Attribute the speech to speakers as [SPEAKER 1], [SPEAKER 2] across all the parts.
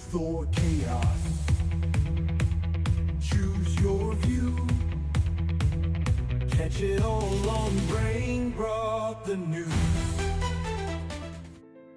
[SPEAKER 1] truth or chaos. Choose your view. Catch it all on Brainrot the News.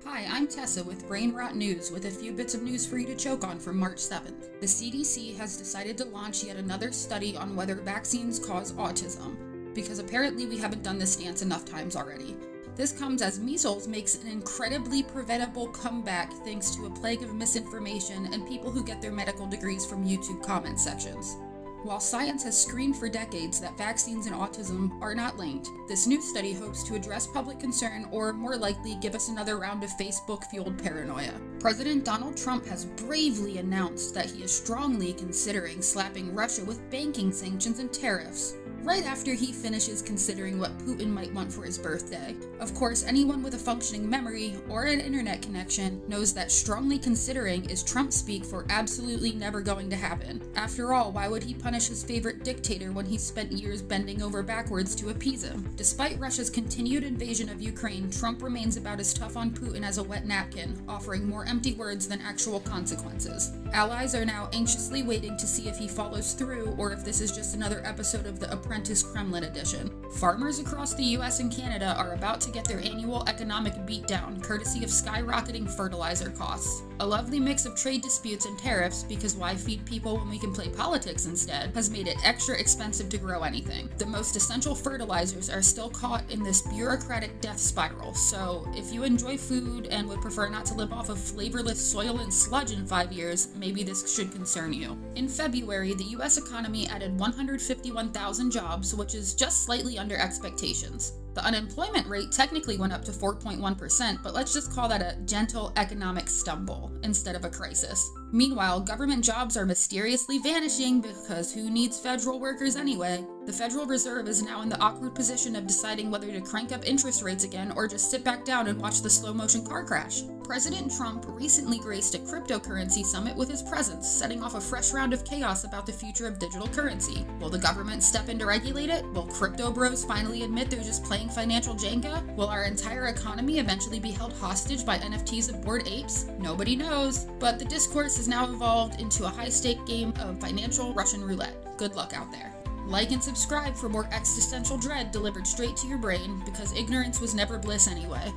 [SPEAKER 2] Hi, I'm Tessa with Brainrot News with a few bits of news for you to choke on from March 7th. The CDC has decided to launch yet another study on whether vaccines cause autism, because apparently we haven't done this dance enough times already. This comes as measles makes an incredibly preventable comeback thanks to a plague of misinformation and people who get their medical degrees from YouTube comment sections. While science has screamed for decades that vaccines and autism are not linked, this new study hopes to address public concern or, more likely, give us another round of Facebook-fueled paranoia. President Donald Trump has bravely announced that he is strongly considering slapping Russia with banking sanctions and tariffs, right after he finishes considering what Putin might want for his birthday. Of course, anyone with a functioning memory or an internet connection knows that strongly considering is Trump speak for absolutely never going to happen. After all, why would he punish his favorite dictator when he spent years bending over backwards to appease him? Despite Russia's continued invasion of Ukraine, Trump remains about as tough on Putin as a wet napkin, offering more empty words than actual consequences. Allies are now anxiously waiting to see if he follows through or if this is just another episode of the Apprentice Kremlin edition. Farmers across the US and Canada are about to get their annual economic beatdown, courtesy of skyrocketing fertilizer costs. A lovely mix of trade disputes and tariffs, because why feed people when we can play politics instead, has made it extra expensive to grow anything. The most essential fertilizers are still caught in this bureaucratic death spiral, so if you enjoy food and would prefer not to live off of flavorless soil and sludge in 5 years, maybe this should concern you. In February, the US economy added 151,000 jobs, which is just slightly under expectations. The unemployment rate technically went up to 4.1%, but let's just call that a gentle economic stumble instead of a crisis. Meanwhile, government jobs are mysteriously vanishing because who needs federal workers anyway? The Federal Reserve is now in the awkward position of deciding whether to crank up interest rates again or just sit back down and watch the slow-motion car crash. President Trump recently graced a cryptocurrency summit with his presence, setting off a fresh round of chaos about the future of digital currency. Will the government step in to regulate it? Will crypto bros finally admit they're just playing financial Jenga? Will our entire economy eventually be held hostage by NFTs of bored apes? Nobody knows, but the discourse has now evolved into a high-stake game of financial Russian roulette. Good luck out there. Like and subscribe for more existential dread delivered straight to your brain, because ignorance was never bliss anyway.